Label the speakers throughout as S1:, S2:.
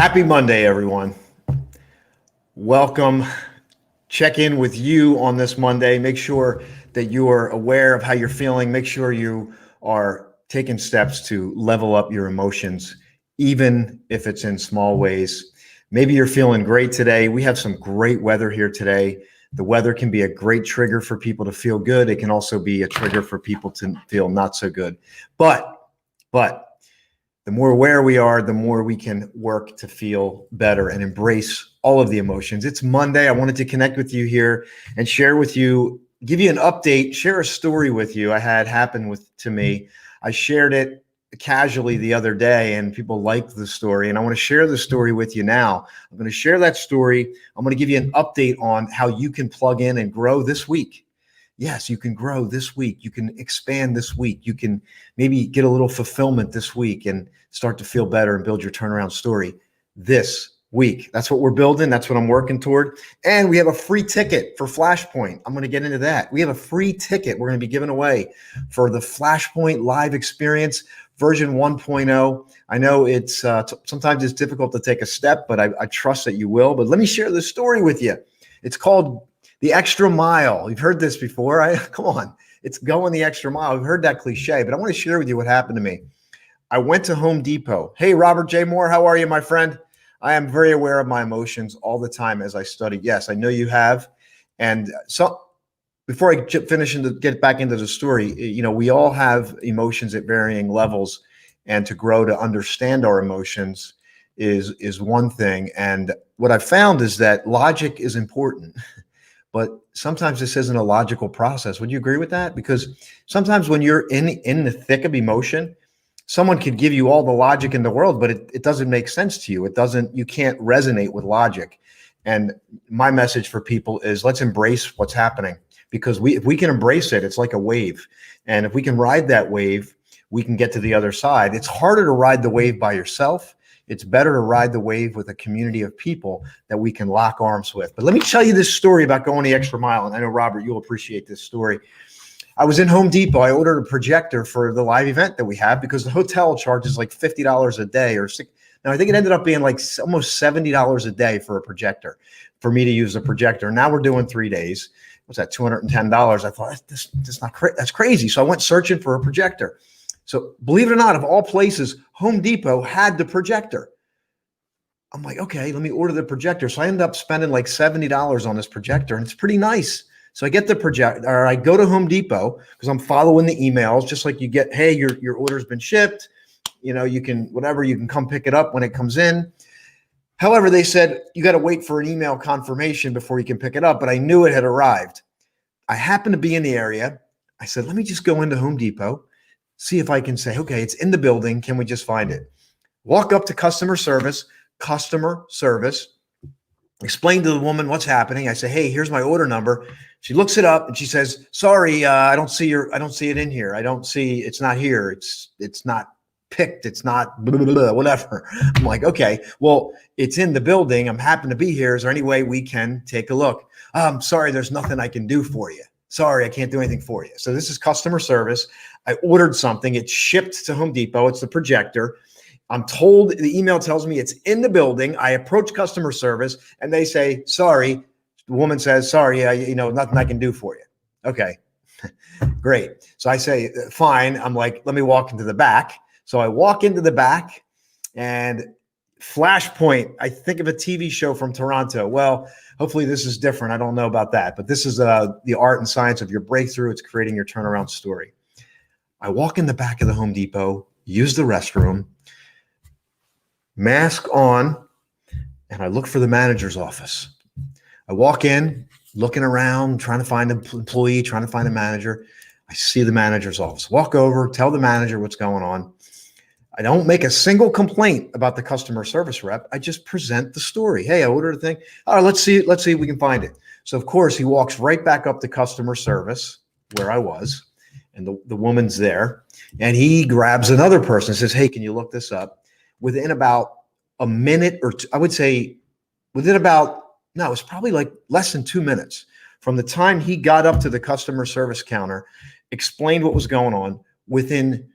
S1: Happy Monday, everyone. Welcome. Check in with you on this Monday. Make sure that you are aware of how you're feeling. Make sure you are taking steps to level up your emotions, even if it's in small ways. Maybe you're feeling great today. We have some great weather here today. The weather can be a great trigger for people to feel good. It can also be a trigger for people to feel not so good. But the more aware we are, the more we can work to feel better and embrace all of the emotions. It's Monday. I wanted to connect with you here and share with you, give you an update, share a story with you I had happen to me. I shared it casually the other day and people liked the story, and I want to share the story with you now. I'm going to share that story. I'm going to give you an update on how you can plug in and grow this week. Yes, you can grow this week. You can expand this week. You can maybe get a little fulfillment this week and start to feel better and build your turnaround story this week. That's what we're building. That's what I'm working toward. And we have a free ticket for Flashpoint. I'm going to get into that. We have a free ticket we're going to be giving away for the Flashpoint live experience version 1.0. I know it's sometimes it's difficult to take a step, but I trust that you will. But let me share this story with you. It's called the extra mile. You've heard this before, right? Come on. It's going the extra mile. We've heard that cliche, but I want to share with you what happened to me. I went to Home Depot. Hey, Robert J. Moore, how are you, my friend? I am very aware of my emotions all the time as I study. Yes, I know you have. And so before I finish and get back into the story, we all have emotions at varying levels, and to grow to understand our emotions is one thing. And what I found is that logic is important. But sometimes this isn't a logical process. Would you agree with that? Because sometimes when you're in the thick of emotion, someone could give you all the logic in the world, but it doesn't make sense to you. You can't resonate with logic. And my message for people is let's embrace what's happening, because if we can embrace it, it's like a wave. And if we can ride that wave, we can get to the other side. It's harder to ride the wave by yourself. It's better to ride the wave with a community of people that we can lock arms with. But let me tell you this story about going the extra mile. And I know, Robert, you'll appreciate this story. I was in Home Depot. I ordered a projector for the live event that we have because the hotel charges like $50 a day Now, I think it ended up being like almost $70 a day for a projector for me to use the projector. Now we're doing 3 days. What's that? $210. I thought that's crazy. So I went searching for a projector. So believe it or not, of all places, Home Depot had the projector. I'm like, okay, let me order the projector. So I ended up spending like $70 on this projector, and it's pretty nice. So I get the projector, or I go to Home Depot because I'm following the emails, just like you get, hey, your order's been shipped. You can come pick it up when it comes in. However, they said you got to wait for an email confirmation before you can pick it up, but I knew it had arrived. I happened to be in the area. I said, let me just go into Home Depot, see if I can say, okay, it's in the building. Can we just find it? Walk up to customer service, explain to the woman what's happening. I say, hey, here's my order number. She looks it up and she says, sorry, I don't see it in here. It's not here. It's not picked. It's not blah, blah, blah, whatever. I'm like, okay, well, it's in the building. I'm happen to be here. Is there any way we can take a look? Sorry, there's nothing I can do for you. Sorry, I can't do anything for you. So this is customer service. I ordered something. It's shipped to Home Depot. It's the projector. I'm told, the email tells me it's in the building. I approach customer service and they say, sorry. The woman says, sorry, nothing I can do for you. Okay, great. So I say, fine. I'm like, let me walk into the back. So I walk into the back, and Flashpoint, I think of a TV show from Toronto. Well, hopefully this is different. I don't know about that, but this is the art and science of your breakthrough. It's creating your turnaround story. I walk in the back of the Home Depot, use the restroom, mask on, and I look for the manager's office. I walk in, looking around, trying to find an employee, trying to find a manager. I see the manager's office. Walk over, tell the manager what's going on. I don't make a single complaint about the customer service rep. I just present the story. Hey, I ordered a thing. All right, let's see if we can find it. So of course he walks right back up to customer service where I was, and the woman's there, and he grabs another person and says, hey, can you look this up? Within about a minute or two, I would say it was probably like less than 2 minutes from the time he got up to the customer service counter, explained what was going on. Within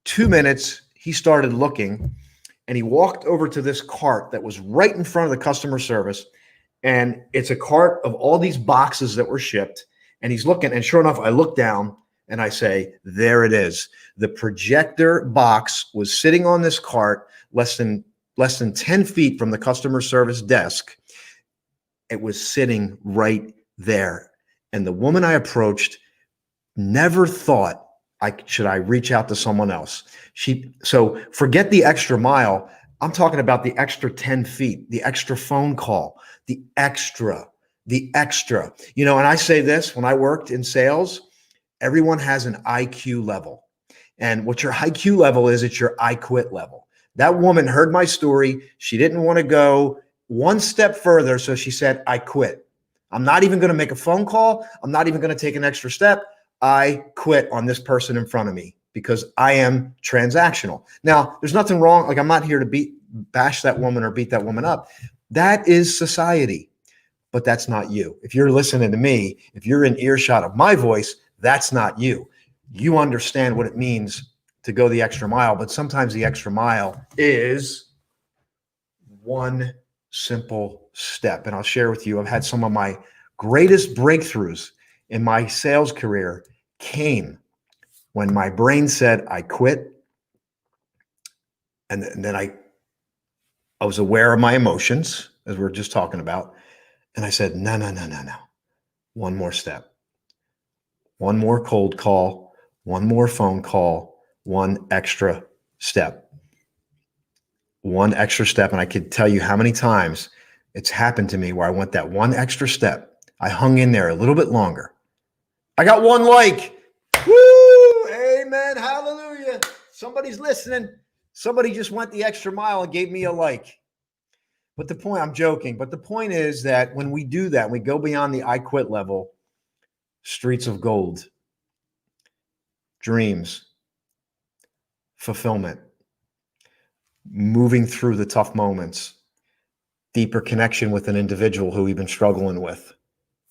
S1: 2 minutes, he started looking And he walked over to this cart that was right in front of the customer service. And it's a cart of all these boxes that were shipped. And he's looking, and sure enough, I look down and I say, there it is. The projector box was sitting on this cart less than 10 feet from the customer service desk. It was sitting right there. And the woman I approached never thought, should I reach out to someone else? So forget the extra mile. I'm talking about the extra 10 feet, the extra phone call, the extra. And I say this, when I worked in sales, everyone has an IQ level. And what your IQ level is, it's your I quit level. That woman heard my story. She didn't want to go one step further. So she said, I quit. I'm not even going to make a phone call. I'm not even going to take an extra step. I quit on this person in front of me because I am transactional. Now, there's nothing wrong. Like, I'm not here to bash that woman or beat that woman up. That is society, but that's not you. If you're listening to me, if you're in earshot of my voice, that's not you. You understand what it means to go the extra mile, but sometimes the extra mile is one simple step. And I'll share with you, I've had some of my greatest breakthroughs in my sales career came when my brain said, I quit. And then I was aware of my emotions, as we were just talking about. And I said, no. One more step. One more cold call, one more phone call, one extra step. One extra step. And I could tell you how many times it's happened to me where I went that one extra step. I hung in there a little bit longer. I got one like. Woo! Amen. Hallelujah. Somebody's listening. Somebody just went the extra mile and gave me a like. But the point, I'm joking, but the point is that when we do that, we go beyond the I quit level, streets of gold, dreams, fulfillment, moving through the tough moments, deeper connection with an individual who we've been struggling with.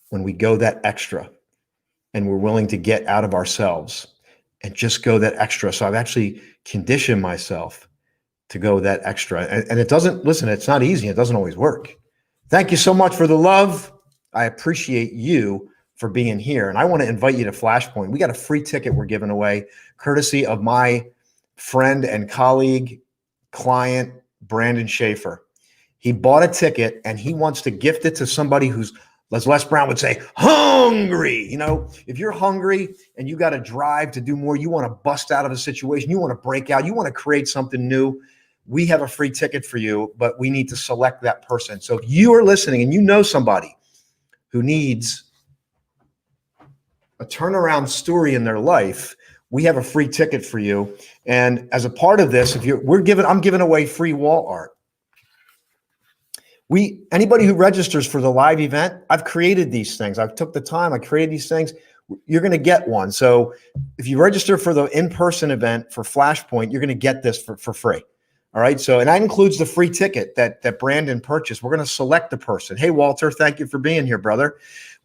S1: When we go that extra and we're willing to get out of ourselves and just go that extra. So I've actually conditioned myself to go that extra. And it doesn't, listen, it's not easy. It doesn't always work. Thank you so much for the love. I appreciate you for being here. And I want to invite you to Flashpoint. We got a free ticket we're giving away, courtesy of my friend and colleague, client, Brandon Schaefer. He bought a ticket and he wants to gift it to somebody who's, as Les Brown would say, hungry. If you're hungry and you got to drive to do more, you want to bust out of a situation, you want to break out, you want to create something new, we have a free ticket for you, but we need to select that person. So if you are listening and you know somebody who needs a turnaround story in their life, we have a free ticket for you. And as a part of this, I'm giving away free wall art. Anybody who registers for the live event, I've created these things. I've took the time, I created these things. You're going to get one. So if you register for the in-person event for Flashpoint, you're going to get this for free. All right. So, and that includes the free ticket that Brandon purchased. We're going to select the person. Hey, Walter, thank you for being here, brother.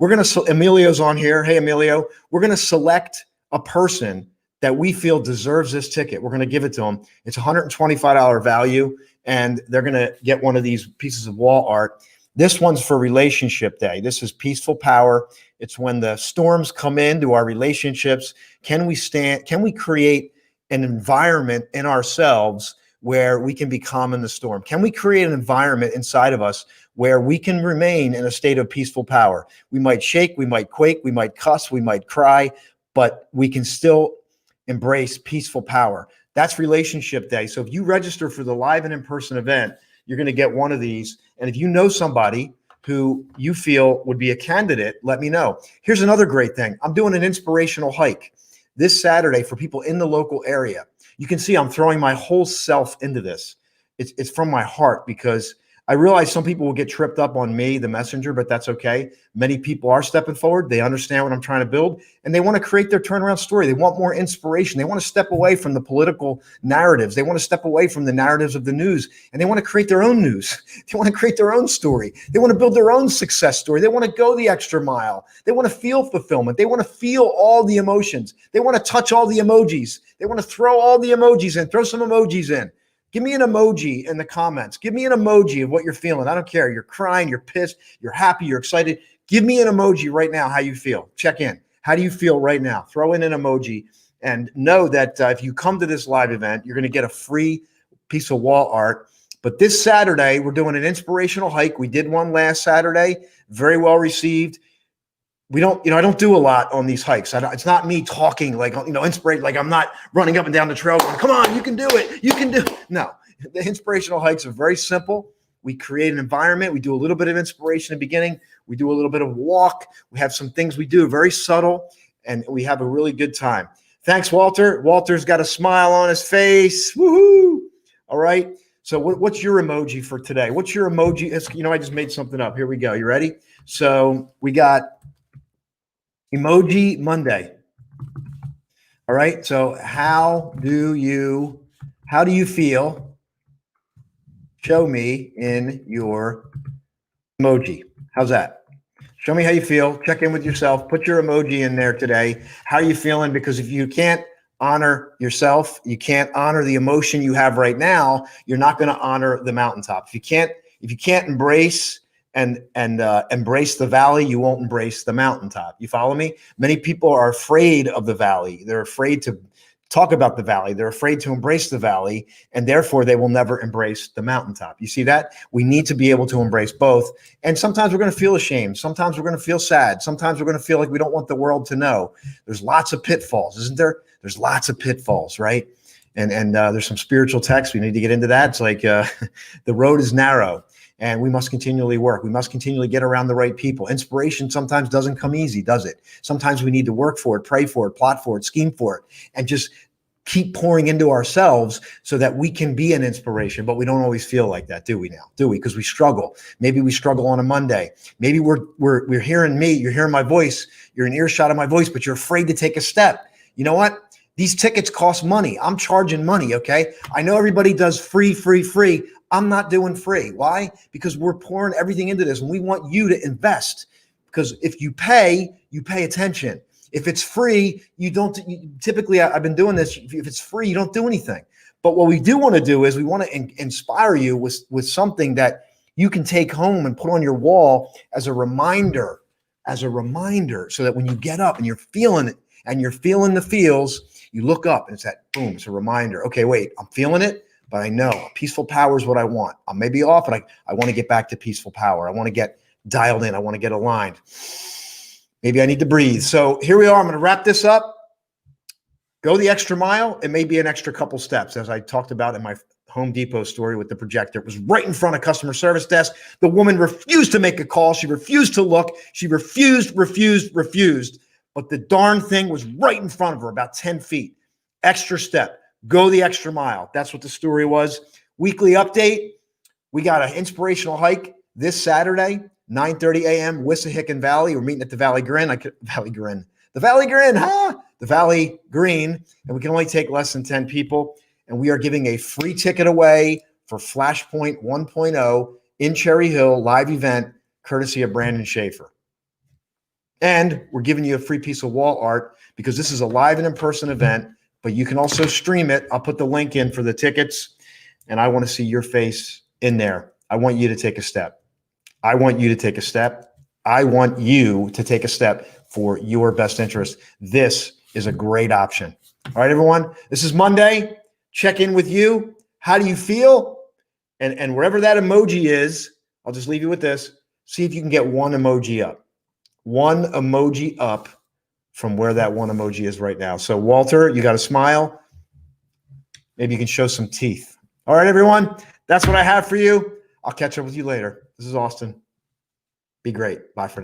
S1: Emilio's on here. Hey, Emilio, we're going to select a person that we feel deserves this ticket. We're going to give it to them. It's $125 value, and they're going to get one of these pieces of wall art. This one's for Relationship Day. This is Peaceful Power. It's when the storms come into our relationships. Can we create an environment in ourselves where we can be calm in the storm? Can we create an environment inside of us where we can remain in a state of peaceful power? We might shake, we might quake, we might cuss, we might cry, but we can still embrace peaceful power. That's Relationship Day. So if you register for the live and in-person event, you're going to get one of these. And if you know somebody who you feel would be a candidate, let me know. Here's another great thing. I'm doing an inspirational hike this Saturday for people in the local area. You can see I'm throwing my whole self into this. It's from my heart, because I realize some people will get tripped up on me, the messenger, but that's okay. Many people are stepping forward. They understand what I'm trying to build, and they want to create their turnaround story. They want more inspiration. They want to step away from the political narratives. They want to step away from the narratives of the news, and they want to create their own news. They want to create their own story. They want to build their own success story. They want to go the extra mile. They want to feel fulfillment. They want to feel all the emotions. They want to touch all the emojis. They want to throw all the emojis in, throw some emojis in. Give me an emoji in the comments. Give me an emoji of what you're feeling. I don't care. You're crying, you're pissed, you're happy, you're excited. Give me an emoji right now how you feel. Check in. How do you feel right now? Throw in an emoji and know that if you come to this live event, you're going to get a free piece of wall art. But this Saturday, we're doing an inspirational hike. We did one last Saturday, very well received. We don't, I don't do a lot on these hikes. It's not me talking like, inspiration. Like I'm not running up and down the trail going, come on, you can do it. You can do it. No, the inspirational hikes are very simple. We create an environment. We do a little bit of inspiration in the beginning. We do a little bit of walk. We have some things we do very subtle, and we have a really good time. Thanks, Walter. Walter's got a smile on his face. Woohoo. All right. So what's your emoji for today? What's your emoji? I just made something up. Here we go. You ready? So we got Emoji Monday. All right. So how do you feel? Show me in your emoji. How's that? Show me how you feel. Check in with yourself. Put your emoji in there today. How are you feeling? Because if you can't honor yourself, you can't honor the emotion you have right now, you're not going to honor the mountaintop. If you can't embrace and embrace the valley, you won't embrace the mountaintop. You follow me? Many people are afraid of the valley. They're afraid to talk about the valley. They're afraid to embrace the valley, and therefore they will never embrace the mountaintop. You see that? We need to be able to embrace both. And sometimes we're going to feel ashamed. Sometimes we're going to feel sad. Sometimes we're going to feel like we don't want the world to know. There's lots of pitfalls, isn't there? There's lots of pitfalls, right? And there's some spiritual text. We need to get into that. It's like the road is narrow. And we must continually work. We must continually get around the right people. Inspiration sometimes doesn't come easy, does it? Sometimes we need to work for it, pray for it, plot for it, scheme for it, and just keep pouring into ourselves so that we can be an inspiration. But we don't always feel like that, do we now? Do we? Because we struggle. Maybe we struggle on a Monday. Maybe we're hearing me, you're hearing my voice, you're in earshot of my voice, but you're afraid to take a step. You know what? These tickets cost money. I'm charging money, okay? I know everybody does free. I'm not doing free. Why? Because we're pouring everything into this, and we want you to invest. Because if you pay attention. If it's free, typically, I've been doing this. If it's free, you don't do anything. But what we do want to do is we want to inspire you with something that you can take home and put on your wall as a reminder, so that when you get up and you're feeling it and you're feeling the feels, you look up and it's that boom, it's a reminder. Okay, wait, I'm feeling it, but I know peaceful power is what I want. I may be off, but I want to get back to peaceful power. I want to get dialed in. I want to get aligned. Maybe I need to breathe. So here we are. I'm going to wrap this up. Go the extra mile. It may be an extra couple steps, as I talked about in my Home Depot story with the projector. It was right in front of customer service desk. The woman refused to make a call. She refused to look. She refused. But the darn thing was right in front of her, about 10 feet. Extra step. Go the extra mile. That's what the story was. Weekly update. We got an inspirational hike this Saturday, 9:30 a.m., Wissahickon Valley. We're meeting at the Valley Green. The Valley Green. And we can only take less than 10 people. And we are giving a free ticket away for Flashpoint 1.0 in Cherry Hill live event, courtesy of Brandon Schaefer. And we're giving you a free piece of wall art because this is a live and in-person event, but you can also stream it. I'll put the link in for the tickets, and I want to see your face in there. I want you to take a step. I want you to take a step. I want you to take a step for your best interest. This is a great option. All right, everyone. This is Monday. Check in with you. How do you feel? And wherever that emoji is, I'll just leave you with this. See if you can get one emoji up. One emoji up from where that one emoji is right now. So, Walter, you got a smile. Maybe you can show some teeth. All right, everyone. That's what I have for you. I'll catch up with you later. This is Austin. Be great. Bye for now.